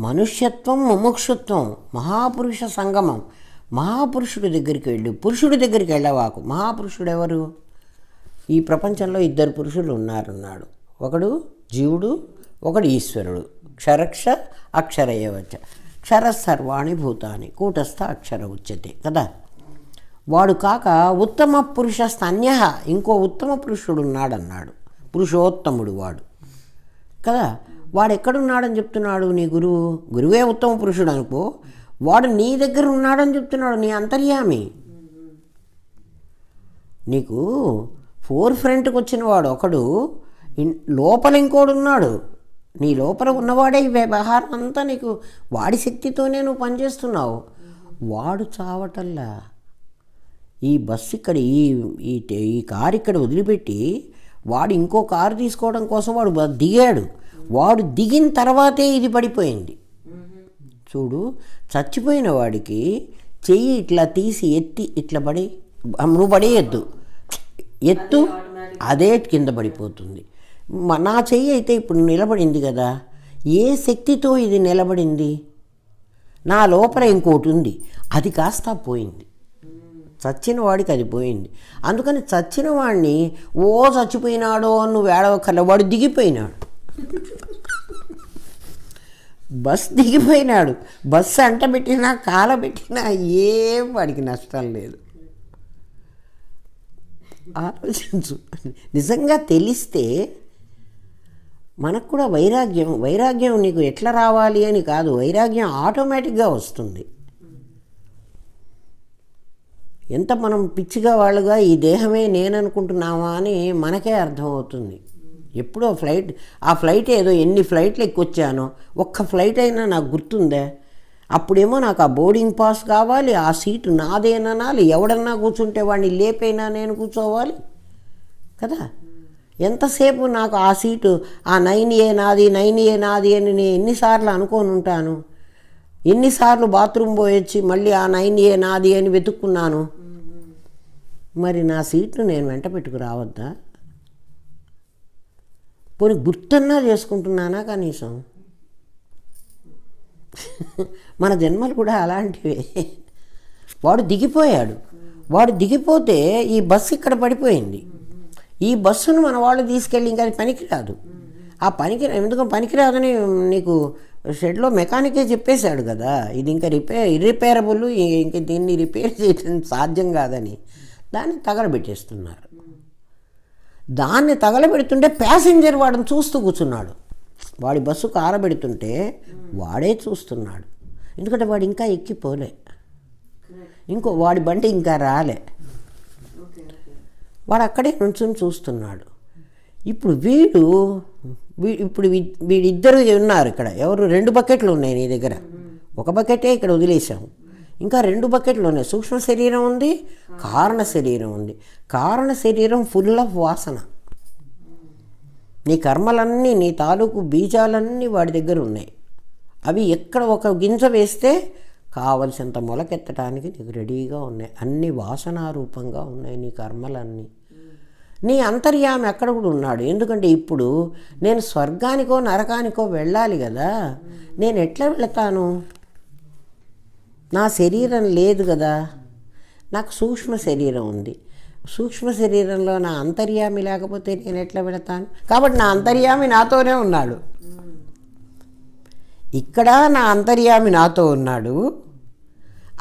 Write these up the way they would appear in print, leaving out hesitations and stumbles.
మనుష్యత్వం ముముక్షుత్వం మహాపురుష సంగమం. మహాపురుషుడి దగ్గరికి వెళ్ళు, పురుషుడి దగ్గరికి వెళ్ళవాకు. మహాపురుషుడు ఎవరు? ఈ ప్రపంచంలో ఇద్దరు పురుషులు ఉన్నారన్నాడు. ఒకడు జీవుడు, ఒకడు ఈశ్వరుడు. క్షరక్ష అక్షర ఏవచ్చ. క్షర సర్వాణి భూతాని కూటస్థ అక్షర ఉచ్యతే కదా. వాడు కాక ఉత్తమ పురుష స్తన్య, ఇంకో ఉత్తమ పురుషుడు ఉన్నాడన్నాడు. పురుషోత్తముడు వాడు కదా. వాడు ఎక్కడున్నాడని చెప్తున్నాడు? నీ గురువు. గురువే ఉత్తమ పురుషుడు అనుకో, వాడు నీ దగ్గర ఉన్నాడని చెప్తున్నాడు. నీ అంతర్యామి. నీకు ఫోర్ ఫ్రంట్కి వచ్చిన వాడు ఒకడు, లోపల ఇంకోడు ఉన్నాడు. నీ లోపల ఉన్నవాడే ఈ వ్యవహారం అంతా నీకు వాడి శక్తితోనే నువ్వు పనిచేస్తున్నావు. వాడు చావటల్లా. ఈ బస్సు ఇక్కడ ఈ కారు ఇక్కడ వదిలిపెట్టి వాడు ఇంకో కారు తీసుకోవడం కోసం వాడు దిగాడు. వాడు దిగిన తర్వాతే ఇది పడిపోయింది. చూడు, చచ్చిపోయిన వాడికి చెయ్యి ఇట్లా తీసి ఎత్తి ఇట్లా పడి, నువ్వు పడేయద్దు, ఎత్తు, అదే కింద పడిపోతుంది. నా చెయ్యి అయితే ఇప్పుడు నిలబడింది కదా. ఏ శక్తితో ఇది నిలబడింది? నా లోపల ఇంకోటి ఉంది, అది కాస్త పోయింది. చచ్చిన వాడికి అది పోయింది. అందుకని చచ్చిన వాడిని ఓ చచ్చిపోయినాడో అని నువ్వు ఏడవక్కర్లే. వాడు దిగిపోయినాడు, బస్ దిగిపోయినాడు. బస్సు అంట పెట్టినా కాలబెట్టినా ఏం వాడికి నష్టం లేదు. ఆలోచించు. నిజంగా తెలిస్తే మనకు కూడా వైరాగ్యం నీకు ఎట్లా రావాలి అని కాదు, వైరాగ్యం ఆటోమేటిక్గా వస్తుంది. ఎంత మనం పిచ్చిగా వాళ్ళుగా ఈ దేహమే నేననుకుంటున్నామా అని మనకే అర్థమవుతుంది. ఎప్పుడో ఆ ఫ్లైట్ ఏదో ఎన్ని ఫ్లైట్లు ఎక్కొచ్చానో ఒక్క ఫ్లైట్ అయినా నాకు గుర్తుందే. అప్పుడేమో నాకు ఆ బోర్డింగ్ పాస్ కావాలి, ఆ సీటు నాదేననాలి, ఎవడన్నా కూర్చుంటే వాడిని లేపైనా నేను కూర్చోవాలి కదా. ఎంతసేపు నాకు ఆ సీటు, ఆ 9A నాది అని నేను ఎన్నిసార్లు అనుకొని ఉంటాను. ఎన్నిసార్లు బాత్రూమ్ పోయొచ్చి మళ్ళీ ఆ 9A నాది అని వెతుక్కున్నాను. మరి నా సీట్ను నేను వెంట పెట్టుకు రావద్దా? పోనీ గుర్తన్నా చేసుకుంటున్నానా కనీసం? మన జన్మలు కూడా అలాంటివే. వాడు దిగిపోయాడు. వాడు దిగిపోతే ఈ బస్సు ఇక్కడ పడిపోయింది. ఈ బస్సును మన వాళ్ళు తీసుకెళ్ళి ఇంకా అది పనికిరాదు. ఆ ఎందుకు పనికిరాదని నీకు షెడ్లో మెకానికే చెప్పేశాడు కదా. ఇది ఇంకా ఇర్రిపేరబుల్, ఇంక దీన్ని రిపేర్ చేయడం సాధ్యం కాదని దాన్ని తగలబెట్టేస్తున్నారు. దాన్ని తగలబెడుతుంటే ప్యాసింజర్ వాడిని చూస్తూ కూర్చున్నాడు. వాడి బస్సు కారబెడుతుంటే వాడే చూస్తున్నాడు. ఎందుకంటే వాడు ఇంకా ఎక్కిపోలే, వాడి బండి ఇంకా రాలే. వాడు అక్కడే నుంచుని చూస్తున్నాడు. ఇప్పుడు వీడిద్దరు ఉన్నారు ఇక్కడ. ఎవరు? 2 బకెట్లు ఉన్నాయి నీ దగ్గర. ఒక బకెటే ఇక్కడ వదిలేసాము, ఇంకా 2 బకెట్లు ఉన్నాయి. సూక్ష్మ శరీరం ఉంది, కారణ శరీరం ఉంది. కారణ శరీరం ఫుల్ ఆఫ్ వాసన. నీ కర్మలన్నీ, నీ తాలూకు బీజాలన్నీ వాడి దగ్గర ఉన్నాయి. అవి ఎక్కడ ఒక గింజ వేస్తే కావలసినంత మొలకెత్తడానికి నీకు రెడీగా ఉన్నాయి. అన్ని వాసనారూపంగా ఉన్నాయి నీ కర్మలన్నీ. నీ అంతర్యామి అక్కడ కూడా ఉన్నాడు. ఎందుకంటే ఇప్పుడు నేను స్వర్గానికో నరకానికో వెళ్ళాలి కదా. నేను ఎట్లా వెళతాను? నా శరీరం లేదు కదా. నాకు సూక్ష్మ శరీరం ఉంది. సూక్ష్మ శరీరంలో నా అంతర్యామి లేకపోతే నేను ఎట్లా వెళతాను? కాబట్టి నా అంతర్యామి నాతోనే ఉన్నాడు. ఇక్కడ నా అంతర్యామి నాతో ఉన్నాడు,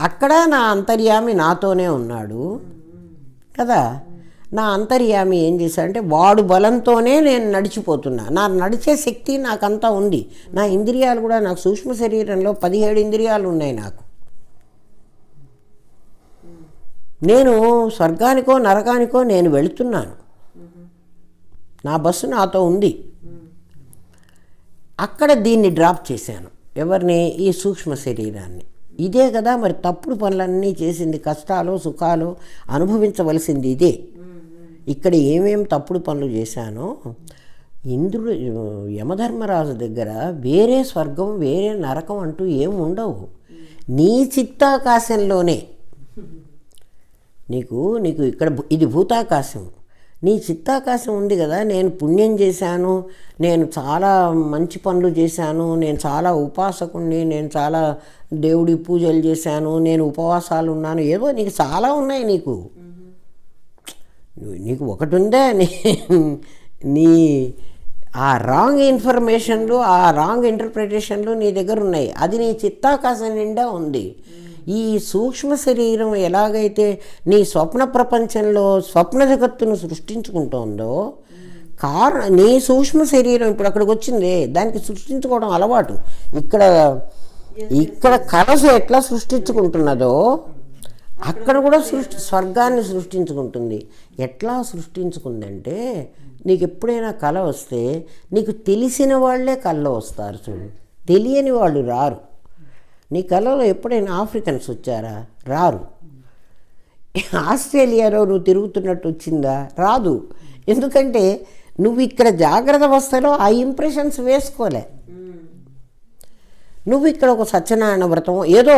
అక్కడ నా అంతర్యామి నాతోనే ఉన్నాడు కదా. నా అంతర్యామి ఏం చేశాడంటే వాడు బలంతోనే నేను నడిచిపోతున్నా. నా నడిచే శక్తి నాకంతా ఉంది. నా ఇంద్రియాలు కూడా, నాకు సూక్ష్మ శరీరంలో 17 ఇంద్రియాలు ఉన్నాయి. నాకు నేను స్వర్గానికో నరకానికో నేను వెళుతున్నాను. నా బస్సు నాతో ఉంది. అక్కడ దీన్ని డ్రాప్ చేశాను. ఎవరిని? ఈ సూక్ష్మ శరీరాన్ని. ఇదే కదా మరి తప్పుడు పనులన్నీ చేసింది. కష్టాలు సుఖాలు అనుభవించవలసింది ఇదే. ఇక్కడ ఏమేం తప్పుడు పనులు చేశానో, ఇంద్రుడు యమధర్మరాజు దగ్గర వేరే స్వర్గం వేరే నరకం అంటూ ఏం ఉండవు. నీ చిత్తాకాశంలోనే నీకు ఇక్కడ ఇది భూతాకాశం. నీ చిత్తాకాశం ఉంది కదా, నేను పుణ్యం చేశాను, నేను చాలా మంచి పనులు చేశాను, నేను చాలా ఉపాసకుణ్ణి, నేను చాలా దేవుడి పూజలు చేశాను, నేను ఉపవాసాలు ఉన్నాను, ఏదో నీకు చాలా ఉన్నాయి. నీకు ఒకటి ఉందే, నీ ఆ రాంగ్ ఇన్ఫర్మేషన్లు, ఆ రాంగ్ ఇంటర్ప్రిటేషన్లు నీ దగ్గర ఉన్నాయి. అది నీ చిత్తాకాశం నిండా ఉంది. ఈ సూక్ష్మ శరీరం ఎలాగైతే నీ స్వప్న ప్రపంచంలో స్వప్న జగత్తును సృష్టించుకుంటుందో, నీ సూక్ష్మ శరీరం ఇప్పుడు అక్కడికి వచ్చింది, దానికి సృష్టించుకోవడం అలవాటు. ఇక్కడ కలసు ఎట్లా సృష్టించుకుంటున్నదో అక్కడ కూడా స్వర్గాన్ని సృష్టించుకుంటుంది. ఎట్లా సృష్టించుకుందంటే, నీకు ఎప్పుడైనా కళ వస్తే నీకు తెలిసిన వాళ్ళే కళలో వస్తారు చూడు, తెలియని వాళ్ళు రారు. నీ కళలో ఎప్పుడైనా ఆఫ్రికన్స్ వచ్చారా? రారు. ఆస్ట్రేలియాలో నువ్వు తిరుగుతున్నట్టు వచ్చిందా? రాదు. ఎందుకంటే నువ్వు ఇక్కడ జాగ్రత్త అవస్థలో ఆ ఇంప్రెషన్స్ వేసుకోలే. నువ్వు ఇక్కడ ఒక సత్యనారాయణ వ్రతం ఏదో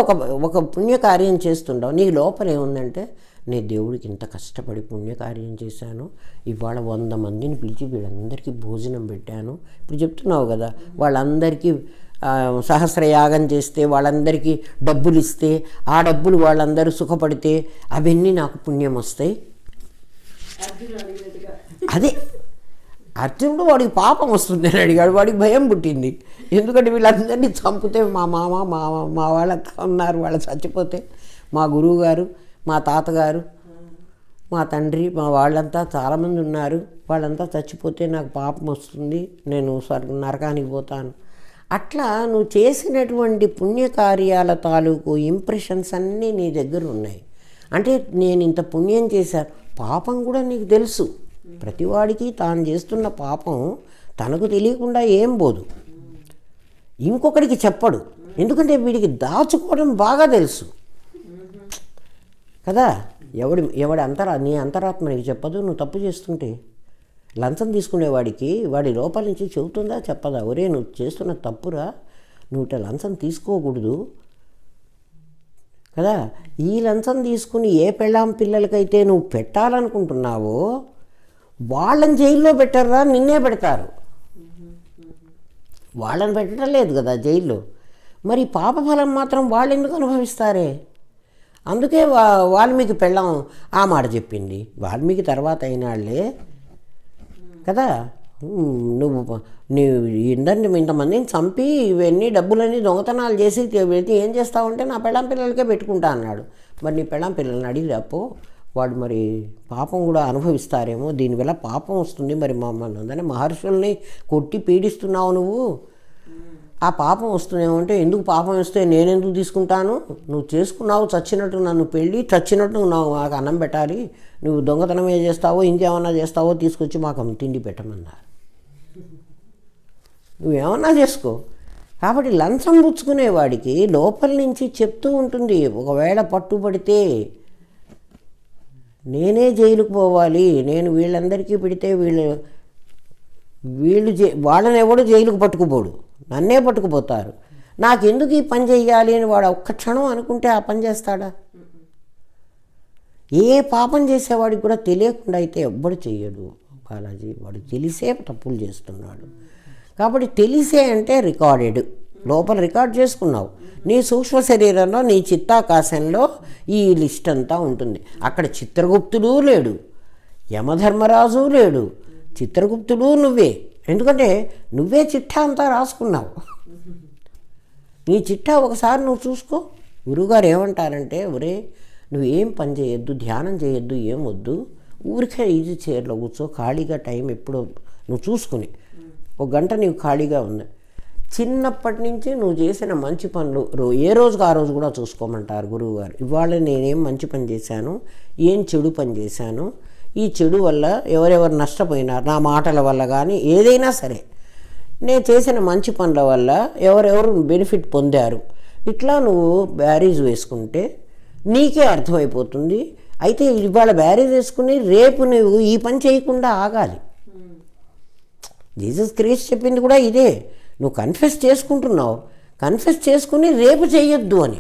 ఒక పుణ్యకార్యం చేస్తుండవు. నీ లోపల ఏముందంటే, నేను దేవుడికి ఇంత కష్టపడి పుణ్యకార్యం చేశాను, ఇవాళ 100 మందిని పిలిచి వీళ్ళందరికీ భోజనం పెట్టాను. ఇప్పుడు చెప్తున్నావు కదా, వాళ్ళందరికీ సహస్రయాగం చేస్తే, వాళ్ళందరికీ డబ్బులు ఇస్తే, ఆ డబ్బులు వాళ్ళందరూ సుఖపడితే అవన్నీ నాకు పుణ్యం వస్తాయి. అదే అర్జునుడు వాడికి పాపం వస్తుంది అని అడిగాడు. వాడికి భయం పుట్టింది. ఎందుకంటే వీళ్ళందరినీ చంపితే మా మామ మా వాళ్ళంతా ఉన్నారు, వాళ్ళు చచ్చిపోతే మా గురువుగారు, మా తాతగారు, మా తండ్రి, మా వాళ్ళంతా చాలామంది ఉన్నారు, వాళ్ళంతా చచ్చిపోతే నాకు పాపం వస్తుంది, నేను నరకానికి పోతాను. అట్లా నువ్వు చేసినటువంటి పుణ్యకార్యాల తాలూకు ఇంప్రెషన్స్ అన్నీ నీ దగ్గర ఉన్నాయి. అంటే నేను ఇంత పుణ్యం చేశాను, పాపం కూడా నీకు తెలుసు. ప్రతివాడికి తాను చేస్తున్న పాపం తనకు తెలియకుండా ఏం పోదు, ఇంకొకరికి చెప్పడు. ఎందుకంటే వీడికి దాచుకోవడం బాగా తెలుసు కదా. నీ అంతరాత్మ నీకు చెప్పదు నువ్వు తప్పు చేస్తుంటే. లంచం తీసుకునేవాడికి వాడి లోపల నుంచి చెబుతుందా చెప్పదా? ఒరే నువ్వు చేస్తున్న తప్పురా, నువ్వు లంచం తీసుకోకూడదు కదా. ఈ లంచం తీసుకుని ఏ పెళ్ళాం పిల్లలకైతే నువ్వు పెట్టాలనుకుంటున్నావో వాళ్ళని జైల్లో పెట్టారా, నిన్నే పెడతారు. వాళ్ళని పెట్టడం లేదు కదా జైల్లో. మరి పాపఫలం మాత్రం వాళ్ళు ఎందుకు అనుభవిస్తారే? అందుకే వాల్మీకి పెళ్ళాం ఆ మాట చెప్పింది. వాల్మీకి తర్వాత అయినాళ్లే కదా. నువ్వు ఇంతమందిని చంపి ఇవన్నీ డబ్బులన్నీ దొంగతనాలు చేసి వెళ్తే ఏం చేస్తావంటే నా పెళ్ళాం పిల్లలకే పెట్టుకుంటా అన్నాడు. మరి నీ పెళ్ళాం పిల్లల్ని అడిగిరాపో, వాడు మరి పాపం కూడా అనుభవిస్తారేమో, దీనివల్ల పాపం వస్తుంది. మరి మమ్మల్ని అందరినీ మహర్షుల్ని కొట్టి పీడిస్తున్నావు నువ్వు, ఆ పాపం వస్తుందేమో అంటే, ఎందుకు పాపం వస్తే నేనెందుకు తీసుకుంటాను? నువ్వు చేసుకున్నావు చచ్చినట్టు నన్ను పెళ్ళి, చచ్చినట్టు నాకు అన్నం పెట్టాలి, నువ్వు దొంగతనం ఏం చేస్తావో ఇంకేమన్నా చేస్తావో తీసుకొచ్చి మాకు తిండి పెట్టమన్నారు. నువ్వేమన్నా చేసుకో. కాబట్టి లంచం పుచ్చుకునేవాడికి లోపల నుంచి చెప్తూ ఉంటుంది, ఒకవేళ పట్టుబడితే నేనే జైలుకు పోవాలి, నేను వీళ్ళందరికీ పెడితే వాళ్ళని ఎవడు జైలుకు పట్టుకుపోడు, నన్నే పట్టుకుపోతారు, నాకెందుకు ఈ పని చెయ్యాలి అని వాడు ఒక్క క్షణం అనుకుంటే ఆ పని చేస్తాడా? ఏ పాపం చేసేవాడికి కూడా తెలియకుండా అయితే ఎవ్వడు చెయ్యడు బాలాజీ. వాడు తెలిసే తప్పులు చేస్తున్నాడు. కాబట్టి తెలిసే అంటే రికార్డెడ్, లోపల రికార్డ్ చేసుకున్నావు. నీ సూక్ష్మ శరీరంలో నీ చిత్తాకాశంలో ఈ లిస్ట్ అంతా ఉంటుంది. అక్కడ చిత్రగుప్తుడు లేడు, యమధర్మరాజు లేడు, చిత్రగుప్తుడు నువ్వే. ఎందుకంటే నువ్వే చిట్టా అంతా రాసుకున్నావు. నీ చిట్టా ఒకసారి నువ్వు చూసుకో. గురువుగారు ఏమంటారంటే, ఒరే నువ్వేం పని చేయొద్దు, ధ్యానం చేయొద్దు, ఏం వద్దు, ఊరికే ఈజీ చైర్లో కూర్చో, ఖాళీగా టైం ఎప్పుడో నువ్వు చూసుకుని 1 గంట నీవు ఖాళీగా ఉంది. చిన్నప్పటి నుంచి నువ్వు చేసిన మంచి పనులు ఏ రోజుకు ఆ రోజు కూడా చూసుకోమంటారు గురువుగారు. ఇవాళ నేనేం మంచి పని చేశాను, ఏం చెడు పని చేశాను, ఈ చెడు వల్ల ఎవరెవరు నష్టపోయినారు నా మాటల వల్ల కానీ ఏదైనా సరే, నేను చేసిన మంచి పనుల వల్ల ఎవరెవరు బెనిఫిట్ పొందారు, ఇట్లా నువ్వు బ్యారీజ్ వేసుకుంటే నీకే అర్థమైపోతుంది. అయితే ఇవాళ బ్యారీజ్ వేసుకుని రేపు నువ్వు ఈ పని చేయకుండా ఆగాలి. జీసస్ క్రీస్తు చెప్పింది కూడా ఇదే. నువ్వు కన్ఫెస్ చేసుకుంటున్నావు, కన్ఫెస్ చేసుకుని రేపు చేయొద్దు అని.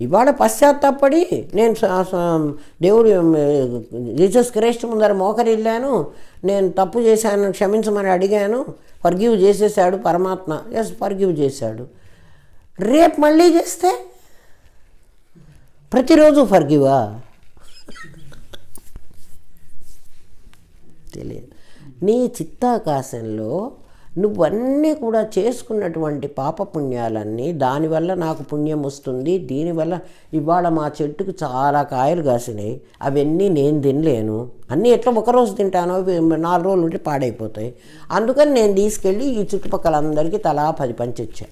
ఇవాళ పశ్చాత్తాపడి నేను దేవుడు జీసస్ క్రైస్ట్ ముందర మోకరిల్లాను, నేను తప్పు చేశాను క్షమించమని అడిగాను, ఫర్గివ్ చేసేసాడు పరమాత్మ. ఎస్, ఫర్గివ్ చేశాడు. రేపు మళ్ళీ చేస్తే ప్రతిరోజు ఫర్గివా? తెలియదు. నీ చిత్తాకాశంలో నువ్వన్నీ కూడా చేసుకున్నటువంటి పాపపుణ్యాలన్నీ, దానివల్ల నాకు పుణ్యం వస్తుంది, దీనివల్ల ఇవాళ మా చెట్టుకు చాలా కాయలు కాసినాయి, అవన్నీ నేను తినలేను, అన్నీ ఎట్లా ఒకరోజు తింటానో 4 రోజులు ఉంటే పాడైపోతాయి, అందుకని నేను తీసుకెళ్ళి ఈ చుట్టుపక్కల అందరికీ తలా 10 పంచిచ్చా.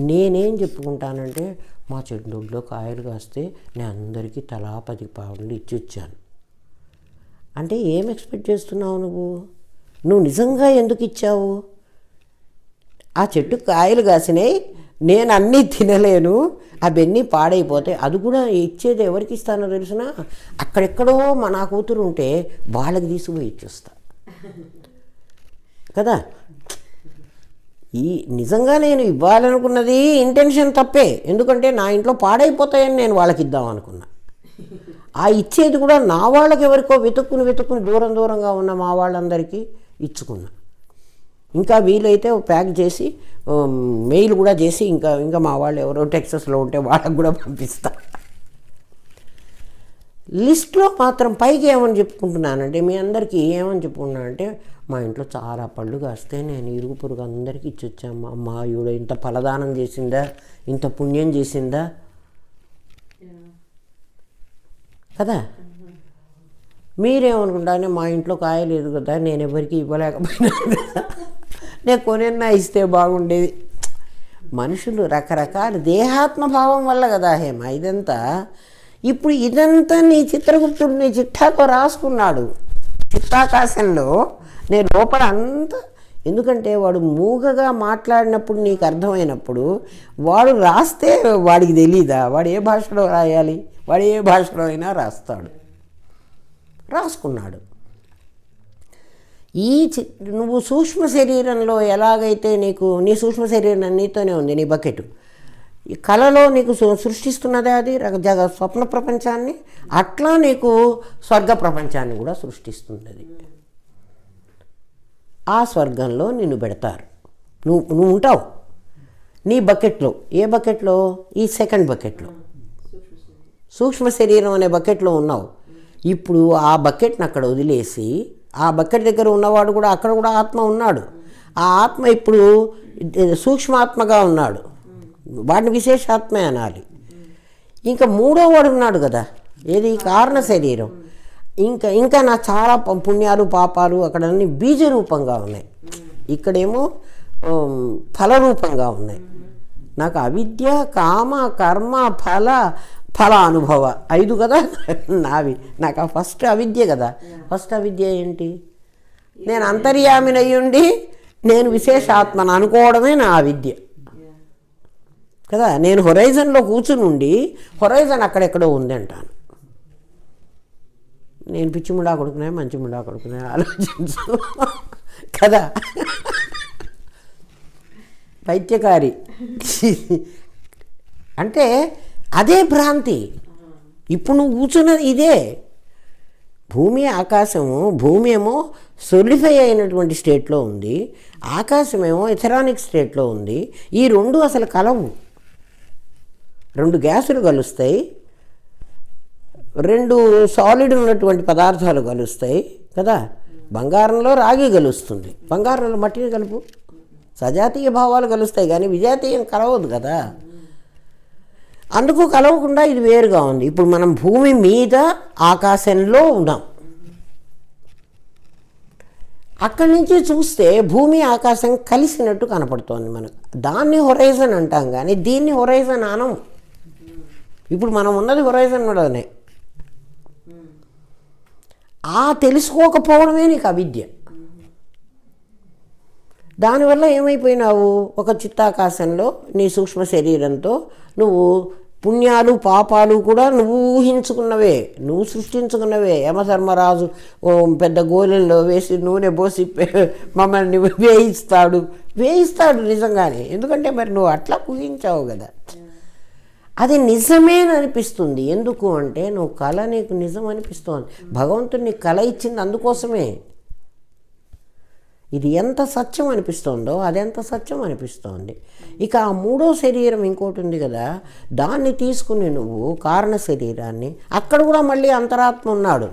నేనేం చెప్పుకుంటానంటే మా చెట్టులో కాయలు కాస్తే నేను అందరికీ తలా 10 పావులు ఇచ్చొచ్చాను అంటే ఏం ఎక్స్పెక్ట్ చేస్తున్నావు నువ్వు నిజంగా ఎందుకు ఇచ్చావు? ఆ చెట్టు కాయలు కాసినాయి, నేను అన్నీ తినలేను, అవన్నీ పాడైపోతాయి, అది కూడా ఇచ్చేది ఎవరికి ఇస్తానో తెలిసిన, అక్కడెక్కడో నా కూతురు ఉంటే వాళ్ళకి తీసుకుపోయి ఇచ్చేస్తా కదా. ఈ నిజంగా నేను ఇవ్వాలనుకున్నది ఇంటెన్షన్ తప్పే, ఎందుకంటే నా ఇంట్లో పాడైపోతాయని నేను వాళ్ళకి ఇద్దాం అనుకున్నా. ఆ ఇచ్చేది కూడా నా వాళ్ళకి ఎవరికో వెతుక్కుని దూరంగా ఉన్న మా వాళ్ళందరికీ ఇచ్చుకున్నా. ఇంకా వీలైతే ప్యాక్ చేసి మెయిల్ కూడా చేసి ఇంకా మా వాళ్ళు ఎవరో టెక్సస్లో ఉంటే వాళ్ళకి కూడా పంపిస్తా. లిస్ట్లో మాత్రం పైకి ఏమని చెప్పుకుంటున్నానంటే, మీ అందరికీ ఏమని చెప్పుకున్నానంటే, మా ఇంట్లో చాలా పళ్ళు కాస్తే నేను ఇరుగు పొరుగు అందరికీ ఇచ్చొచ్చాము. అమ్మా ఈవిడ ఇంత ఫలదానం చేసిందా, ఇంత పుణ్యం చేసిందా కదా. మీరేమనుకుంటానే మా ఇంట్లో కాయ లేదు కదా, నేను ఎవరికి ఇవ్వలేకపోయినా కదా, నేను కొనన్నా ఇస్తే బాగుండేది. మనుషులు రకరకాల దేహాత్మభావం వల్ల కదా హేమ ఇదంతా. ఇప్పుడు ఇదంతా నీ చిత్రగుప్తుడు నీ చిట్టాతో రాసుకున్నాడు చిత్తాకాశంలో. నేను లోపల అంతా, ఎందుకంటే వాడు మూగగా మాట్లాడినప్పుడు నీకు అర్థమైనప్పుడు వాడు రాస్తే వాడికి తెలీదా వాడు ఏ భాషలో రాయాలి? వాడు ఏ భాషలో అయినా రాసుకున్నాడు. నువ్వు సూక్ష్మ శరీరంలో ఎలాగైతే నీ సూక్ష్మ శరీరం నీతోనే ఉంది, నీ బకెట్ ఈ కళలో నీకు సృష్టిస్తున్నదే అది స్వప్న ప్రపంచాన్ని, అట్లా నీకు స్వర్గ ప్రపంచాన్ని కూడా సృష్టిస్తుంది అది. ఆ స్వర్గంలో నిన్ను పెడతారు, నువ్వు ఉంటావు నీ బకెట్లో. ఏ బకెట్లో? ఈ సెకండ్ బకెట్లో, సూక్ష్మ శరీరం అనే బకెట్లో ఉన్నావు. ఇప్పుడు ఆ బకెట్ని అక్కడ వదిలేసి, ఆ బకెట్ దగ్గర ఉన్నవాడు కూడా అక్కడ కూడా ఆత్మ ఉన్నాడు. ఆ ఆత్మ ఇప్పుడు సూక్ష్మాత్మగా ఉన్నాడు, వాడిని విశేషాత్మే అనాలి. ఇంకా 3వ వాడు ఉన్నాడు కదా, ఏది? కారణ శరీరం. ఇంకా నా చాలా పుణ్యాలు పాపాలు అక్కడ అన్ని బీజ రూపంగా ఉన్నాయి, ఇక్కడేమో ఫలరూపంగా ఉన్నాయి. నాకు అవిద్య, కామ, కర్మ, ఫల అనుభవ 5 కదా నావి. నాకు ఆ ఫస్ట్ అవిద్య కదా. ఫస్ట్ అవిద్య ఏంటి? నేను అంతర్యామినయ్యుండి నేను విశేషాత్మను అనుకోవడమే నా అవిద్య కదా. నేను హొరైజన్లో కూర్చుని ఉండి హొరైజన్ అక్కడెక్కడో ఉంది అంటాను. నేను పిచ్చిముడా కొడుకునే మంచిముడా కొడుకునే ఆలోచించు కదా. పైత్యకారి అంటే అదే భ్రాంతి. ఇప్పుడు నువ్వు కూర్చున్నది ఇదే. భూమి ఆకాశము, భూమి ఏమో సొలిఫై అయినటువంటి స్టేట్లో ఉంది, ఆకాశమేమో ఎథరానిక్ స్టేట్లో ఉంది. ఈ 2 అసలు కలవు. 2 గ్యాసులు కలుస్తాయి, 2 సాలిడ్ ఉన్నటువంటి పదార్థాలు కలుస్తాయి కదా. బంగారంలో రాగి కలుస్తుంది, బంగారంలో మట్టిని కలుపు. సజాతీయ భావాలు కలుస్తాయి కానీ విజాతీయం కలవదు కదా. అందుకు కలవకుండా ఇది వేరుగా ఉంది. ఇప్పుడు మనం భూమి మీద ఆకాశంలో ఉన్నాం. అక్కడి నుంచి చూస్తే భూమి ఆకాశం కలిసినట్టు కనపడుతోంది మనకు. దాన్ని హొరైజన్ అంటాం కానీ దీన్ని హొరైజన్ అనం. ఇప్పుడు మనం ఉన్నది హొరైజన్ మీదనే. ఆ తెలుసుకోకపోవడమే నీకు అవిద్య. దానివల్ల ఏమైపోయినావు? ఒక చిత్తాకాశంలో నీ సూక్ష్మ శరీరంతో నువ్వు పుణ్యాలు పాపాలు కూడా నువ్వు ఊహించుకున్నవే, నువ్వు సృష్టించుకున్నవే. యమధర్మరాజు పెద్ద గోలెల్లో వేసి నూనె పోసి మమ్మల్ని వేయిస్తాడు నిజంగానే. ఎందుకంటే మరి నువ్వు అట్లా ఊహించావు కదా. అది నిజమే అనిపిస్తుంది. ఎందుకు అంటే నువ్వు కళ నీకు నిజం అనిపిస్తోంది. భగవంతుడు నీకు కళ ఇచ్చింది అందుకోసమే. ఇది ఎంత సత్యం అనిపిస్తోందో అదెంత సత్యం అనిపిస్తోంది. ఇక ఆ మూడో శరీరం ఇంకోటి ఉంది కదా, దాన్ని తీసుకుని నువ్వు కారణ శరీరాన్ని, అక్కడ కూడా మళ్ళీ అంతరాత్మ ఉన్నాడు.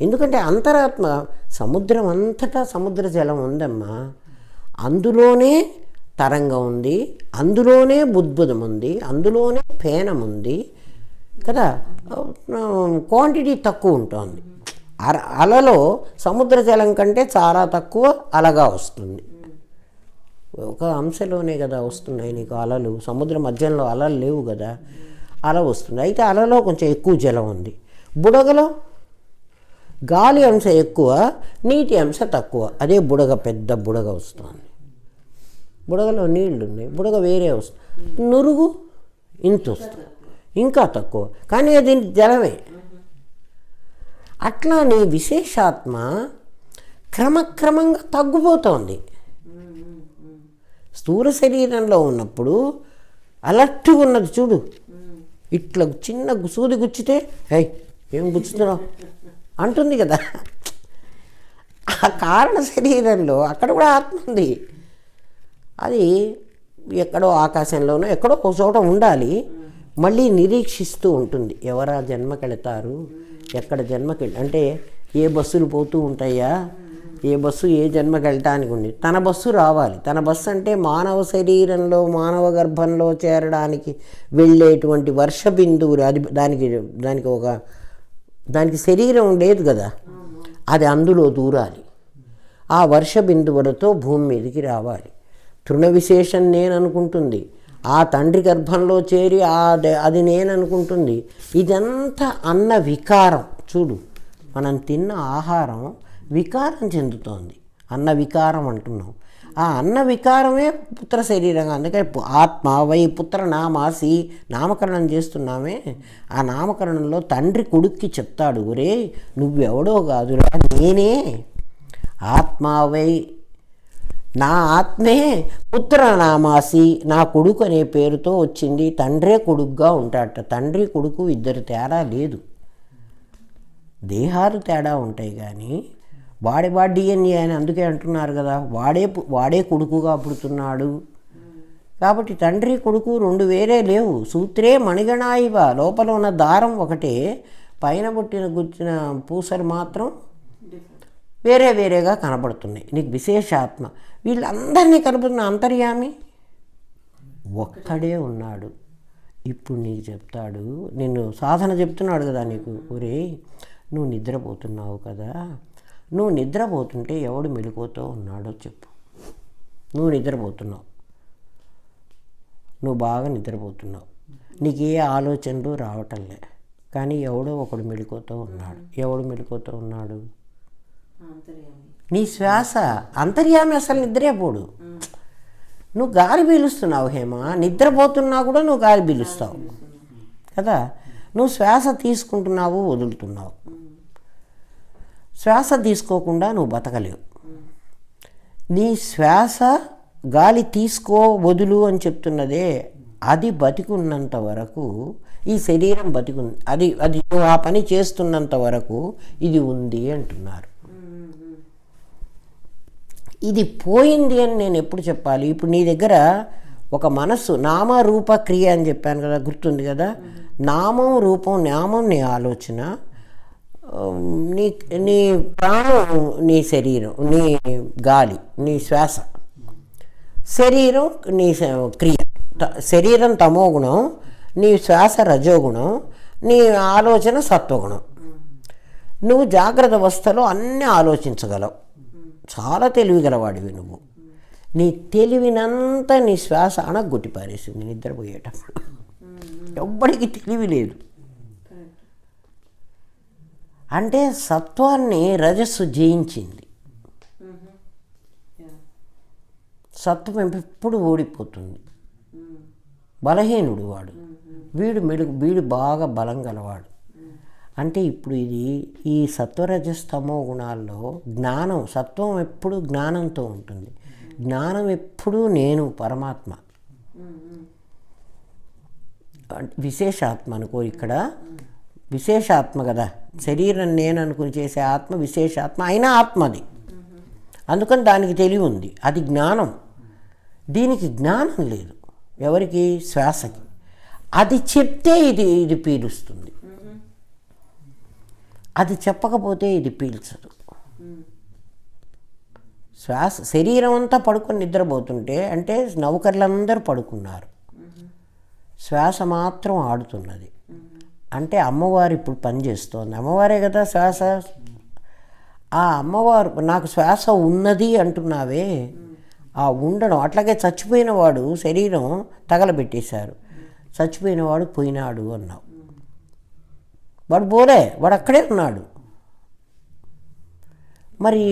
ఎందుకంటే అంతరాత్మ సముద్రం అంతటా సముద్ర జలం ఉందమ్మా, అందులోనే తరంగం ఉంది, అందులోనే బుద్భుదం ఉంది, అందులోనే ఫేనం ఉంది కదా. క్వాంటిటీ తక్కువ ఉంటుంది. అలలో సముద్ర జలం కంటే చాలా తక్కువ అలగా వస్తుంది. ఒక అంశలోనే కదా వస్తున్నాయి నీకు అలలు. సముద్ర మధ్యంలో అలలు లేవు కదా, అల వస్తుంది. అయితే అలలో కొంచెం ఎక్కువ జలం ఉంది. బుడగలో గాలి అంశ ఎక్కువ, నీటి అంశ తక్కువ. అదే బుడగ, పెద్ద బుడగ వస్తుంది. బుడగలో నీళ్లు ఉన్నాయి, బుడగ వేరే వస్తుంది. నురుగు ఇంత వస్తుంది, ఇంకా తక్కువ, కానీ అది జలమే. అట్లా నీ విశేషాత్మ క్రమక్రమంగా తగ్గిపోతోంది. స్థూల శరీరంలో ఉన్నప్పుడు అలర్ట్గా ఉన్నది చూడు, ఇట్లా చిన్న సూది గుచ్చితే హై ఏం గుచ్చుతున్నావు అంటుంది కదా. ఆ కారణ శరీరంలో అక్కడ కూడా ఆత్మ ఉంది. అది ఎక్కడో ఆకాశంలోనో ఎక్కడో ఒక చోట ఉండాలి. మళ్ళీ నిరీక్షిస్తూ ఉంటుంది, ఎవరా జన్మకెళతారు, ఎక్కడ జన్మకి, అంటే ఏ బస్సులు పోతూ ఉంటాయా, ఏ బస్సు ఏ జన్మకి వెళ్ళటానికి ఉంది. తన బస్సు రావాలి. తన బస్సు అంటే మానవ శరీరంలో మానవ గర్భంలో చేరడానికి వెళ్ళేటువంటి వర్ష బిందువులు. అది దానికి శరీరం లేదు కదా, అది అందులో దూరాలి. ఆ వర్ష బిందువులతో భూమి మీదకి రావాలి. తృణ విశేషం నేను అనుకుంటుంది, ఆ తండ్రి గర్భంలో చేరి అది నేను అనుకుంటుంది. ఇదంతా అన్న వికారం. చూడు, మనం తిన్న ఆహారం వికారం చెందుతోంది, అన్న వికారం అంటున్నాం. ఆ అన్న వికారమే పుత్ర శరీరంగా. అందుకే ఆత్మ వై పుత్ర నామాసి నామకరణం చేస్తున్నామే. ఆ నామకరణంలో తండ్రి కొడుక్కి చెప్తాడు, ఒరే నువ్వెవడో కాదురా, నేనే ఆత్మావై, నా ఆత్మే పుత్ర నామాసి, నా కొడుకు అనే పేరుతో వచ్చింది. తండ్రే కొడుకుగా ఉంటాడట. తండ్రి కొడుకు ఇద్దరు తేడా లేదు, దేహాలు తేడా ఉంటాయి కానీ వాడి డిఎన్ఏ అని అందుకే అంటున్నారు కదా, వాడే కొడుకుగా పుడుతున్నాడు. కాబట్టి తండ్రి కొడుకు రెండు వేరే లేవు. సూత్రే మణిగణాయివ, లోపల ఉన్న దారం ఒకటే, పైన గుచ్చిన పూసలు మాత్రం వేరే వేరేగా కనబడుతున్నాయి. నీకు విశేషాత్మ వీళ్ళందరినీ కనబడుతున్న అంతర్యామి ఒక్కడే ఉన్నాడు. ఇప్పుడు నీకు చెప్తాడు, నిన్ను సాధన చెప్తున్నాడు కదా నీకు, ఒరే నువ్వు నిద్రపోతున్నావు కదా, నువ్వు నిద్రపోతుంటే ఎవడు మెలుకువతో ఉన్నాడో చెప్పు. నువ్వు నిద్రపోతున్నావు, నువ్వు బాగా నిద్రపోతున్నావు, నీకు ఏ ఆలోచనలు రావటంలే, కానీ ఎవడో ఒకడు మెలుకువతో ఉన్నాడు. ఎవడు మెలుకువతో ఉన్నాడు? నీ శ్వాస. అంతర్యామి అసలు నిద్రేపోడు. నువ్వు గాలి పీలుస్తున్నావు హేమ, నిద్రపోతున్నా కూడా నువ్వు గాలి పీలుస్తావు కదా. నువ్వు శ్వాస తీసుకుంటున్నావు, వదులుతున్నావు. శ్వాస తీసుకోకుండా నువ్వు బతకలేవు. నీ శ్వాస గాలి తీసుకో వదులు అని చెప్తున్నదే, అది బతికున్నంత వరకు ఈ శరీరం బతికుంది. అది నువ్వు ఆ పని చేస్తున్నంత వరకు ఇది ఉంది అంటున్నారు. ఇది పోయింది అని నేను ఎప్పుడు చెప్పాలి? ఇప్పుడు నీ దగ్గర ఒక మనస్సు, నామ రూప క్రియ అని చెప్పాను కదా, గుర్తుంది కదా. నామం రూపం, నామం నీ ఆలోచన, నీ ప్రాణం నీ శరీరం, నీ గాలి, నీ శ్వాస, శరీరం నీ క్రియ. శరీరం తమోగుణం, నీ శ్వాస రజోగుణం, నీ ఆలోచన సత్వగుణం. నువ్వు జాగ్రత్త అవస్థలో అన్నీ ఆలోచించగలవు, చాలా తెలివిగలవాడివి నువ్వు. నీ తెలివినంతా నీ శ్వాస అణగొట్టి పారేసింది నిద్రపోయేటప్పుడు. ఎవ్వడికి తెలివి లేదు. అంటే సత్వాన్ని రజస్సు జయించింది. సత్వం ఎప్పుడు ఓడిపోతుంది. బలహీనుడు వాడు, వీడు బాగా బలం గలవాడు. అంటే ఇప్పుడు ఈ సత్వరజస్తమో గుణాల్లో జ్ఞానం, సత్వం ఎప్పుడు జ్ఞానంతో ఉంటుంది. జ్ఞానం ఎప్పుడూ నేను పరమాత్మ. విశేషాత్మ అనుకో, ఇక్కడ విశేషాత్మ కదా, శరీరం నేను అనుకుని చేసే ఆత్మ విశేషాత్మ అయినా ఆత్మది, అందుకని దానికి తెలివి ఉంది, అది జ్ఞానం. దీనికి జ్ఞానం లేదు. ఎవరికి? శ్వాసకి. అది చెప్తే ఇది పీలుస్తుంది, అది చెప్పకపోతే ఇది పీల్చదు. శ్వాస శరీరం అంతా పడుకొని నిద్రపోతుంటే అంటే నౌకర్లందరూ పడుకున్నారు, శ్వాస మాత్రం ఆడుతున్నది. అంటే అమ్మవారు ఇప్పుడు పనిచేస్తోంది, అమ్మవారే కదా శ్వాస. ఆ అమ్మవారు నాకు శ్వాస ఉన్నది అంటున్నావే, ఆ ఉండడం. అట్లాగే చచ్చిపోయిన వాడు శరీరం తగలబెట్టేశారు, చచ్చిపోయిన వాడు పోయినాడు అన్నావు, వాడు పోలే, వాడు అక్కడే ఉన్నాడు. మరి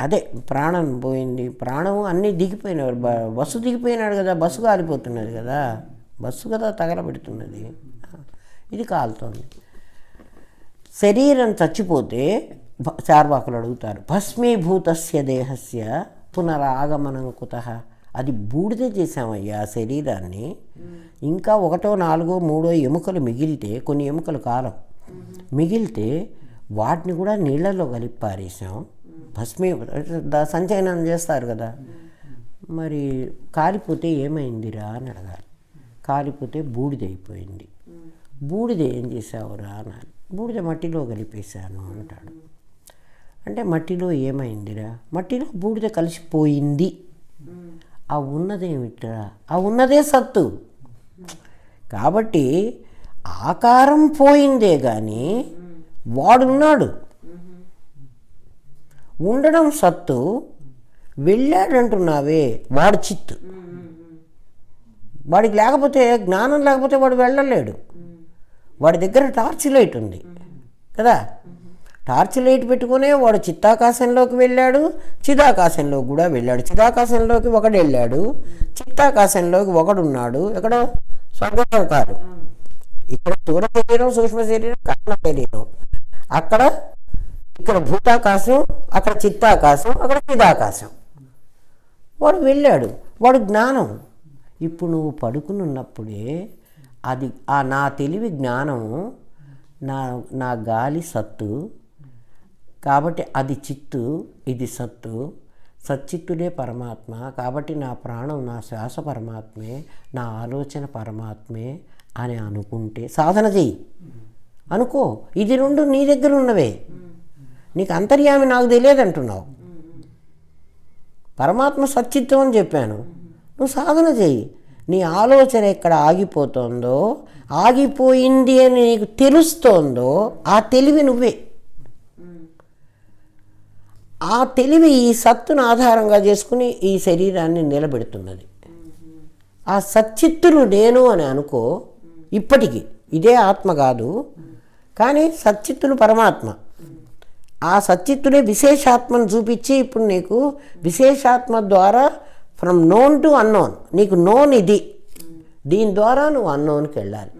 అదే ప్రాణం పోయింది, ప్రాణం అన్నీ దిగిపోయినాడు, బస్సు దిగిపోయినాడు కదా, బస్సు కాలిపోతున్నది కదా, బస్సు కదా తగలబెడుతున్నది, ఇది కాలుతోంది. శరీరం చచ్చిపోతే చార్వాకులు అడుగుతారు, భస్మీభూతస్య దేహస్య పునరాగమనం కుతః. అది బూడిద చేసామయ్యా శరీరాన్ని, ఇంకా 1, 4, 3 ఎముకలు మిగిలితే, కొన్ని ఎముకలు కాలం మిగిలితే వాటిని కూడా నీళ్ళల్లో కలిపి పారేసాం. సంచయనం చేస్తారు కదా, మరి కాలిపోతే ఏమైందిరా అని అడగాలి. కాలిపోతే బూడిదైపోయింది. బూడిద ఏం చేసావురా అన్నారు. బూడిద మట్టిలో కలిపేశాను అంటాడు. అంటే మట్టిలో ఏమైందిరా? మట్టిలో బూడిద కలిసిపోయింది. ఆ ఉన్నదేమిట్రా? ఆ ఉన్నదే సత్తు. కాబట్టి ఆకారం పోయిందే కానీ వాడున్నాడు, ఉండడం సత్తు. వెళ్ళాడంటున్నావే, వాడు చిత్తు. వాడికి లేకపోతే, జ్ఞానం లేకపోతే వాడు వెళ్ళలేడు. వాడి దగ్గర టార్చ్ లైట్ ఉంది కదా, టార్చ్ లైట్ పెట్టుకునే వాడు చిత్తాకాశంలోకి వెళ్ళాడు, చిదాకాశంలోకి కూడా వెళ్ళాడు. చిదాకాశంలోకి ఒకడు వెళ్ళాడు, చిత్తాకాశంలోకి ఒకడున్నాడు. ఎక్కడ? స్వర్గంలో కాదు, ఇక్కడ స్థూల శరీరం, సూక్ష్మ శరీరం, కారణ శరీరం. అక్కడ ఇక్కడ భూతాకాశం, అక్కడ చిత్తాకాశం, అక్కడ చిదాకాశం. వాడు వెళ్ళాడు, వాడు జ్ఞానం. ఇప్పుడు నువ్వు పడుకుని ఉన్నప్పుడే అది నా తెలివి జ్ఞానము, నా గాలి సత్తు. కాబట్టి అది చిత్తు, ఇది సత్తు. సచ్చిత్తుడే పరమాత్మ. కాబట్టి నా ప్రాణం, నా శ్వాస పరమాత్మే, నా ఆలోచన పరమాత్మే అని అనుకుంటే సాధన చెయ్యి. అనుకో, ఇది 2 నీ దగ్గర ఉన్నవే. నీకు అంతర్యామి నాకు తెలియదు అంటున్నావు, పరమాత్మ సచ్చిత్వం అని చెప్పాను. నువ్వు సాధన చెయ్యి. నీ ఆలోచన ఎక్కడ ఆగిపోతుందో, ఆగిపోయింది అని నీకు తెలుస్తోందో ఆ తెలివి నువ్వే. ఆ తెలివి ఈ సత్తును ఆధారంగా చేసుకుని ఈ శరీరాన్ని నిలబెడుతున్నది. ఆ సచ్చిత్తులు నేను అని అనుకో. ఇప్పటికీ ఇదే ఆత్మ కాదు, కానీ సచ్చిత్తులు పరమాత్మ. ఆ సచ్చిత్తుడే విశేషాత్మను చూపించి ఇప్పుడు నీకు విశేషాత్మ ద్వారా ఫ్రమ్ నోన్ టు అన్నోన్, నీకు నోన్ ఇది, దీని ద్వారా నువ్వు అన్నోన్కి వెళ్ళాలి.